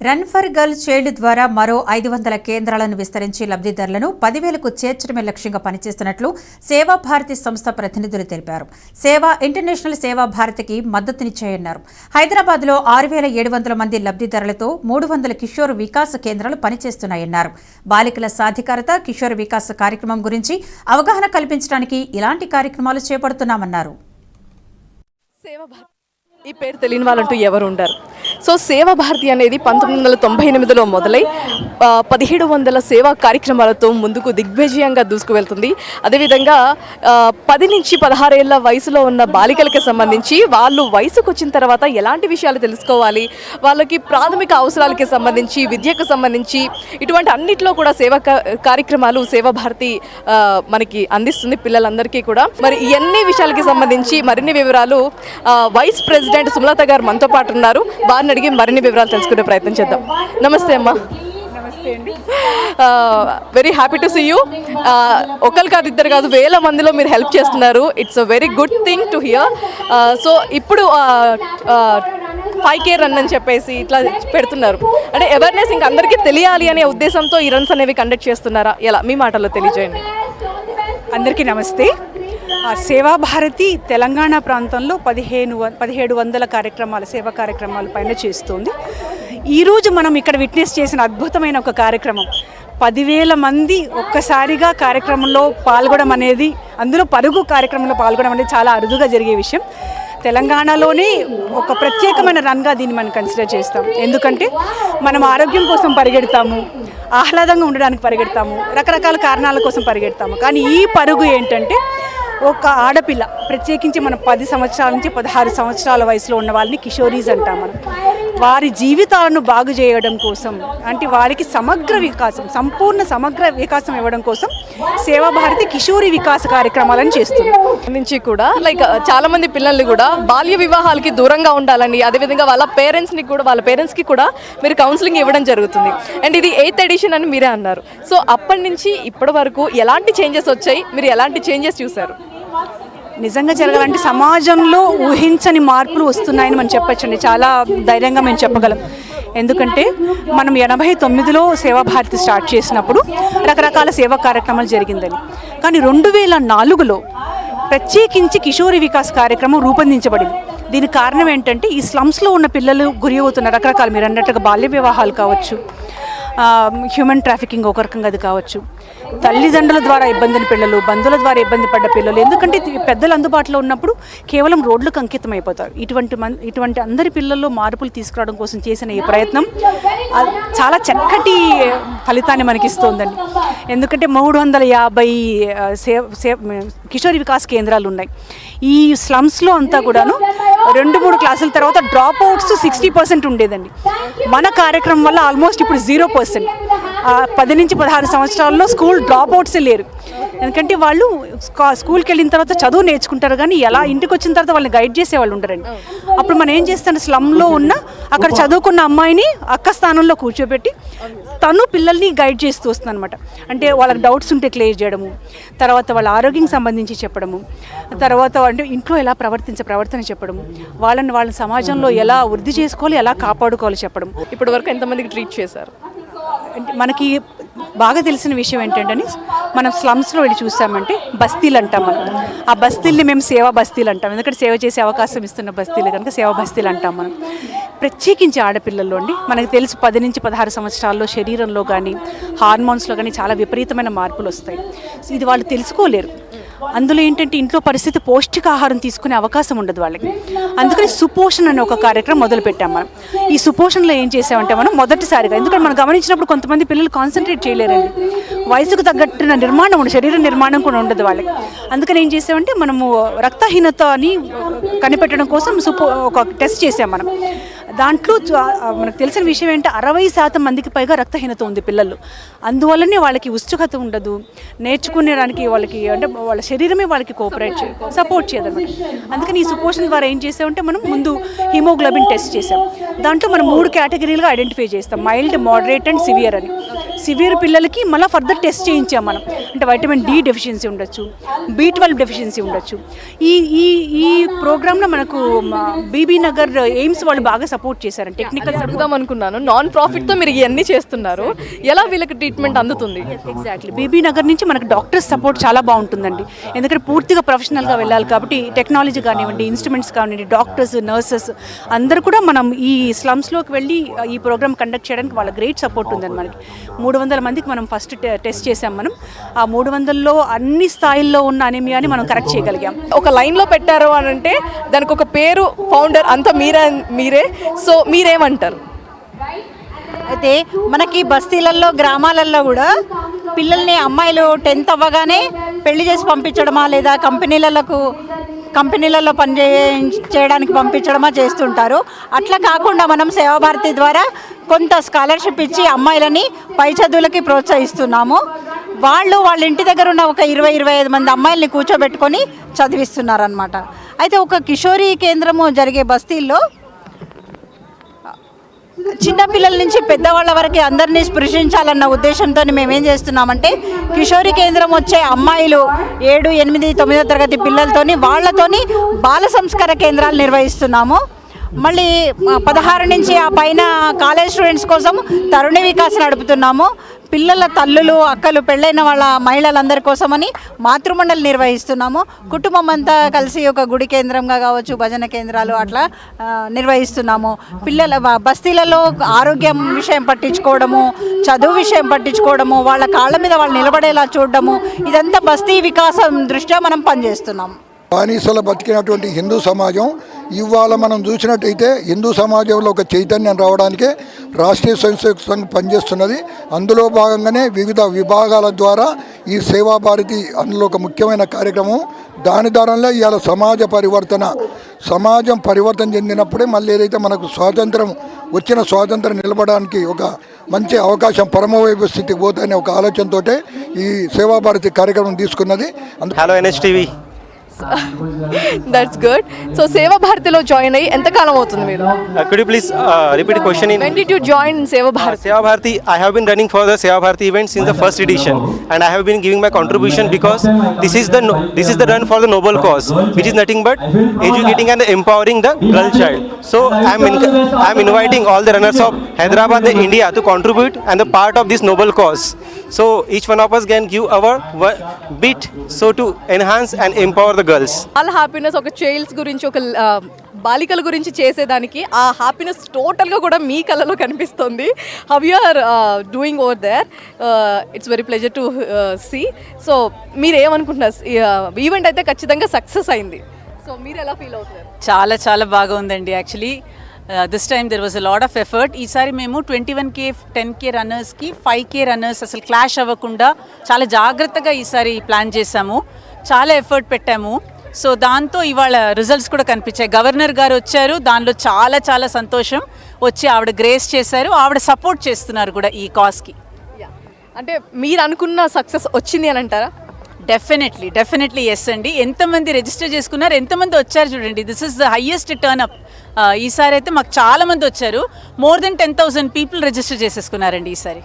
Run for girl child ద్వారా మరో 500 కేంద్రాలను విస్తరించి లబ్ధిదారులను 10,000కు చేర్చడమే లక్ష్యంగా పనిచేస్తున్నట్లు సేవా భారతి సంస్థ ప్రతినిధులు తెలిపారు. సేవా ఇంటర్నేషనల్ సేవా భారతికి మద్దతునిచ్చాయన్నారు. హైదరాబాద్లో 6,700 మంది లబ్ధిదారులతో 300 కిషోర్ వికాస్ కేంద్రాలు పనిచేస్తున్నాయన్నారు. బాలికల సాధికారత, కిషోర్ వికాస్ కార్యక్రమం గురించి అవగాహన కల్పించడానికి ఇలాంటి కార్యక్రమాలు చేపడుతున్నామన్నారు. ఈ పేరు తెలియని వాళ్ళంటూ ఎవరు ఉండరు. సో సేవా భారతి అనేది 1998లో మొదలై 1700 సేవా కార్యక్రమాలతో ముందుకు దిగ్విజయంగా దూసుకువెళ్తుంది. అదేవిధంగా 10 నుంచి 16 ఏళ్ల వయసులో ఉన్న బాలికలకి సంబంధించి వాళ్ళు వయసుకు వచ్చిన తర్వాత ఎలాంటి విషయాలు తెలుసుకోవాలి, వాళ్ళకి ప్రాథమిక అవసరాలకి సంబంధించి, విద్యకు సంబంధించి ఇటువంటి అన్నిట్లో కూడా సేవా కార్యక్రమాలు సేవా భారతి మనకి అందిస్తుంది పిల్లలందరికీ కూడా. మరి ఇవన్నీ విషయాలకి సంబంధించి మరిన్ని వివరాలు వైస్ ప్రెసిడెంట్ సుమలత గారు మనతో పాటు ఉన్నారు. వారిని అడిగి మరిన్ని వివరాలు తెలుసుకునే ప్రయత్నం చేద్దాం. నమస్తే అమ్మా. నమస్తే అండి. Very happy to see you. ఒకరు కాదు, ఇద్దరు కాదు, వేల మందిలో మీరు హెల్ప్ చేస్తున్నారు. It's a very good thing to hear. So ఇప్పుడు 5K రన్ అని చెప్పేసి ఇట్లా పెడుతున్నారు. అంటే అవేర్నెస్ ఇంకా అందరికీ తెలియాలి అనే ఉద్దేశంతో ఈ రన్స్ అనేవి కండక్ట్ చేస్తున్నారా? ఎలా మీ మాటల్లో తెలియజేయండి. అందరికీ నమస్తే. సేవా భారతి తెలంగాణ ప్రాంతంలో 1700 కార్యక్రమాలు, సేవా కార్యక్రమాల పైన చేస్తుంది. ఈరోజు మనం ఇక్కడ విట్నెస్ చేసిన అద్భుతమైన ఒక కార్యక్రమం, 10,000 మంది ఒక్కసారిగా కార్యక్రమంలో పాల్గొనడం అనేది, అందులో పరుగు కార్యక్రమంలో పాల్గొనడం అనేది చాలా అరుదుగా జరిగే విషయం. తెలంగాణలోనే ఒక ప్రత్యేకమైన రన్గా దీన్ని మనం కన్సిడర్ చేస్తాం. ఎందుకంటే మనం ఆరోగ్యం కోసం పరిగెడతాము, ఆహ్లాదంగా ఉండడానికి పరిగెడతాము, రకరకాల కారణాల కోసం పరిగెడతాము. కానీ ఈ పరుగు ఏంటంటే ఒక ఆడపిల్ల, ప్రత్యేకించి మనం 10 సంవత్సరాల నుంచి 16 సంవత్సరాల వయసులో ఉన్న వాళ్ళని కిషోరీస్ అంటాం మనం. వారి జీవితాలను బాగు చేయడం కోసం, అంటే వారికి సమగ్ర వికాసం, సమగ్ర వికాసం ఇవ్వడం కోసం సేవా భారతి కిషోరి వికాస కార్యక్రమాలను చేస్తుంది. నుంచి కూడా చాలా మంది పిల్లల్ని కూడా బాల్య వివాహాలకి దూరంగా ఉండాలని, అదేవిధంగా వాళ్ళ పేరెంట్స్కి కూడా మీరు కౌన్సిలింగ్ ఇవ్వడం జరుగుతుంది. అండ్ ఇది 8th ఎడిషన్ అని మీరే అన్నారు. సో అప్పటి నుంచి ఇప్పటి వరకు ఎలాంటి చేంజెస్ వచ్చాయి, మీరు ఎలాంటి చేంజెస్ చూసారు? నిజంగా జరగాలంటే సమాజంలో ఊహించని మార్పులు వస్తున్నాయని మనం చెప్పచ్చండి. చాలా ధైర్యంగా మేము చెప్పగలం. ఎందుకంటే మనం 89లో సేవా భారతి స్టార్ట్ చేసినప్పుడు రకరకాల సేవా కార్యక్రమాలు జరిగిందని. కానీ 2004లో ప్రత్యేకించి కిషోరి వికాస్ కార్యక్రమం రూపొందించబడింది. దీనికి కారణం ఏంటంటే ఈ స్లమ్స్లో ఉన్న పిల్లలు గురి అవుతున్న రకరకాల, మీరు అన్నట్టుగా బాల్య వివాహాలు కావచ్చు, హ్యూమన్ ట్రాఫికింగ్ ఒక రకంగా అది కావచ్చు, తల్లిదండ్రుల ద్వారా ఇబ్బందిని పిల్లలు, బంధువుల ద్వారా ఇబ్బంది పడ్డ పిల్లలు. ఎందుకంటే పెద్దలు అందుబాటులో ఉన్నప్పుడు కేవలం రోడ్లకు అంకితం అయిపోతారు. ఇటువంటి అందరి పిల్లల్లో మార్పులు తీసుకురావడం కోసం చేసిన ఈ ప్రయత్నం చాలా చక్కటి ఫలితాన్ని మనకిస్తుందండి. ఎందుకంటే 350 కిషోర్ వికాస్ కేంద్రాలు ఉన్నాయి. ఈ స్లమ్స్లో అంతా కూడాను 2-3 క్లాసుల తర్వాత డ్రాప్ అవుట్స్ 60% ఉండేదండి. మన కార్యక్రమం వల్ల ఆల్మోస్ట్ ఇప్పుడు 0%. 10 నుంచి 16 సంవత్సరాల్లో స్కూల్ డ్రాప్ అవుట్సే లేరు. ఎందుకంటే వాళ్ళు స్కూల్కి వెళ్ళిన తర్వాత చదువు నేర్చుకుంటారు, కానీ ఎలా ఇంటికి వచ్చిన తర్వాత వాళ్ళని గైడ్ చేసే వాళ్ళు ఉండరండి. అప్పుడు మనం ఏం చేస్తాం, స్లమ్లో ఉన్న అక్కడ చదువుకున్న అమ్మాయిని అక్క స్థానంలో కూర్చోబెట్టి తను పిల్లల్ని గైడ్ చేస్తూ వస్తుంది అనమాట. అంటే వాళ్ళకి డౌట్స్ ఉంటే క్లియర్ చేయడము, తర్వాత వాళ్ళ ఆరోగ్యం సంబంధించి చెప్పడము, తర్వాత అంటే ఇంట్లో ఎలా ప్రవర్తన చెప్పడము, వాళ్ళని సమాజంలో ఎలా వృద్ధి చేసుకోవాలి, ఎలా కాపాడుకోవాలి చెప్పడం. ఇప్పటి వరకు ఎంతమందికి ట్రీట్ చేశారు? అంటే మనకి బాగా తెలిసిన విషయం ఏంటంటే, మనం స్లమ్స్లో వెళ్ళి చూసామంటే బస్తీలు అంటాం మనం. ఆ బస్తీల్ని మేము సేవా బస్తీలు అంటాం. ఎందుకంటే సేవ చేసే అవకాశం ఇస్తున్న బస్తీలు కనుక సేవా బస్తీలు అంటాం మనం. ప్రత్యేకించి ఆడపిల్లల్లో అండి, మనకు తెలుసు 10 నుంచి 16 సంవత్సరాల్లో శరీరంలో కానీ హార్మోన్స్లో కానీ చాలా విపరీతమైన మార్పులు వస్తాయి. ఇది వాళ్ళు తెలుసుకోలేరు. అందులో ఏంటంటే ఇంట్లో పరిస్థితి పౌష్టికాహారం తీసుకునే అవకాశం ఉండదు వాళ్ళకి. అందుకని సుపోషణ అనే ఒక కార్యక్రమం మొదలుపెట్టాం మనం. ఈ సుపోషణలో ఏం చేసామంటే మనం మొదటిసారిగా, ఎందుకంటే మనం గమనించినప్పుడు కొంతమంది పిల్లలు కాన్సన్ట్రేట్ చేయలేరండి, వయసుకు తగ్గట్టు నిర్మాణం ఉండదు, శరీర నిర్మాణం కూడా ఉండదు వాళ్ళకి. అందుకని ఏం చేసామంటే మనము రక్తహీనత అని కనిపెట్టడం కోసం ఒక టెస్ట్ చేసాం మనం. దాంట్లో మనకు తెలిసిన విషయం ఏంటంటే 60% మందికి పైగా రక్తహీనత ఉంది పిల్లలు. అందువల్లనే వాళ్ళకి ఉత్సుకత ఉండదు, నేర్చుకునేదానికి వాళ్ళకి, అంటే వాళ్ళ శరీరమే వాళ్ళకి సపోర్ట్ చేయదన్నమాట. అందుకని ఈ సుపోషణ ద్వారా ఏం చేసామంటే మనం ముందు హిమోగ్లోబిన్ టెస్ట్ చేసాం. దాంట్లో మనం 3 కేటగిరీలుగా ఐడెంటిఫై చేస్తాం, మైల్డ్, మోడరేట్ అండ్ సివియర్ అని. సివియర్ పిల్లలకి మళ్ళీ ఫర్దర్ టెస్ట్ చేయించాం మనం. అంటే వైటమిన్ డి డెఫిషియన్సీ ఉండొచ్చు, B12 డెఫిషియన్సీ ఉండొచ్చు. ఈ ఈ ఈ ప్రోగ్రామ్లో మనకు బీబీ నగర్ ఎయిమ్స్ వాళ్ళు బాగా సపోర్ట్ చేశారు. టెక్నికల్ అడుగుదాం అనుకున్నాను, నాన్ ప్రాఫిట్తో మీరు ఇవన్నీ చేస్తున్నారు, ఎలా వీళ్ళకి ట్రీట్మెంట్ అందుతుంది? ఎగ్జాక్ట్లీ, బీబీ నగర్ నుంచి మనకు డాక్టర్స్ సపోర్ట్ చాలా బాగుంటుందండి. ఎందుకంటే పూర్తిగా ప్రొఫెషనల్గా వెళ్ళాలి కాబట్టి టెక్నాలజీ కానివ్వండి, ఇన్స్ట్రుమెంట్స్ కానివ్వండి, డాక్టర్స్, నర్సెస్ అందరూ కూడా మనం ఈ స్లమ్స్లోకి వెళ్ళి ఈ ప్రోగ్రామ్ కండక్ట్ చేయడానికి వాళ్ళ గ్రేట్ సపోర్ట్ ఉందండి. మనకి 300 మందికి మనం ఫస్ట్ టెస్ట్ చేసాం. మనం ఆ 300లో అన్ని స్థాయిల్లో ఉన్న అనీమియాని మనం కరెక్ట్ చేయగలిగాం. ఒక లైన్లో పెట్టారు అని అంటే దానికి ఒక పేరు, ఫౌండర్ అంతా మీరే. సో మీరేమంటారు? అయితే మనకి బస్తీలలో, గ్రామాలలో కూడా పిల్లల్ని అమ్మాయిలు 10th అవ్వగానే పెళ్లి చేసి పంపించడమా లేదా కంపెనీలలో చేయడానికి పంపించడమా చేస్తుంటారు. అట్లా కాకుండా మనం సేవాభారతి ద్వారా కొంత స్కాలర్షిప్ ఇచ్చి అమ్మాయిలని పై చదువులకి ప్రోత్సహిస్తున్నాము. వాళ్ళ ఇంటి దగ్గర ఉన్న ఒక 20-25 మంది అమ్మాయిల్ని కూర్చోబెట్టుకొని చదివిస్తున్నారు అన్నమాట. అయితే ఒక కిషోరీ కేంద్రము జరిగే బస్తీల్లో చిన్నపిల్లల నుంచి పెద్దవాళ్ళ వరకు అందరినీ స్పృశించాలన్న ఉద్దేశంతో మేమేం చేస్తున్నామంటే కిషోరీ కేంద్రం వచ్చే అమ్మాయిలు 7, 8, 9వ తరగతి పిల్లలతోని వాళ్ళతోని బాల సంస్కార కేంద్రాలు నిర్వహిస్తున్నాము. మళ్ళీ 16 నుంచి ఆ పైన కాలేజ్ స్టూడెంట్స్ కోసం తరుణి వికాస్ నడుపుతున్నాము. పిల్లల తల్లులు, అక్కలు, పెళ్ళైన వాళ్ళ మహిళలందరి కోసమని మాతృమండలి నిర్వహిస్తున్నాము. కుటుంబం అంతా కలిసి ఒక గుడి కేంద్రంగా కావచ్చు, భజన కేంద్రాలు అట్లా నిర్వహిస్తున్నాము. పిల్లల బస్తీలలో ఆరోగ్యం విషయం పట్టించుకోవడము, చదువు విషయం పట్టించుకోవడము, వాళ్ళ కాళ్ళ మీద వాళ్ళు నిలబడేలా చూడడము, ఇదంతా బస్తీ వికాసం దృష్ట్యా మనం పనిచేస్తున్నాం. బానిసల బతికినటువంటి హిందూ సమాజం ఇవాళ మనం చూసినట్టయితే హిందూ సమాజంలో ఒక చైతన్యం రావడానికే రాష్ట్రీయ స్వయంసేవక సంఘం పనిచేస్తున్నది. అందులో భాగంగానే వివిధ విభాగాల ద్వారా ఈ సేవాభారతి అందులో ఒక ముఖ్యమైన కార్యక్రమం. దాని ద్వారానే ఇవాళ సమాజం పరివర్తన చెందినప్పుడే మళ్ళీ ఏదైతే మనకు స్వాతంత్రం నిలబడడానికి ఒక మంచి అవకాశం పరమవైపు స్థితికి పోతాయనే ఒక ఆలోచనతోటే ఈ సేవాభారతి కార్యక్రమం తీసుకున్నది. Hello NHTV. That's good. So సేవా భారతిలో జాయిన్ అయ్యి ఎంత కాలం అవుతుంది మీరు? Could you please repeat the question? When did you join Seva Bharati? Seva Bharati, I have been running for the Seva Bharati event since the first edition, and I have been giving my contribution because this is the run for the noble cause, which is nothing but educating and empowering the girl child. So I am inviting all the runners of Hyderabad and India to contribute and the part of this noble cause. So each one of us can give our bit so to enhance and empower the girls. వాళ్ళ happiness ఒక child's గురించి, ఒక బాలికల గురించి చేసేదానికి ఆ happiness టోటల్గా కూడా మీ కళ్ళలో కనిపిస్తుంది. How you are doing over there, it's very pleasure to see. So మీరు ఏమనుకుంటున్నారు? ఈవెంట్ అయితే ఖచ్చితంగా సక్సెస్ అయింది. సో మీరు ఎలా ఫీల్ అవుతున్నారు? చాలా బాగా ఉందండి. Actually this time there was a lot of effort. ఈసారి మేము 21K 10K రన్నర్స్కి 5K రన్నర్స్ అసలు క్లాష్ అవ్వకుండా చాలా జాగ్రత్తగా ఈసారి ప్లాన్ చేశాము. చాలా ఎఫర్ట్ పెట్టాము. సో దాంతో ఇవాళ రిజల్ట్స్ కూడా కనిపించాయి. గవర్నర్ గారు వచ్చారు, దానిలో చాలా సంతోషం. వచ్చి ఆవిడ గ్రేస్ చేశారు, ఆవిడ సపోర్ట్ చేస్తున్నారు కూడా ఈ కాజ్కి. అంటే మీరు అనుకున్న సక్సెస్ వచ్చింది అని అంటారా? డెఫినెట్లీ ఎస్ అండి. ఎంతమంది రిజిస్టర్ చేసుకున్నారు, ఎంతమంది వచ్చారు చూడండి. This is the highest టర్న్అప్. ఈసారి అయితే మాకు చాలామంది వచ్చారు. more than 10,000 పీపుల్ రిజిస్టర్ చేసేసుకున్నారండి ఈసారి.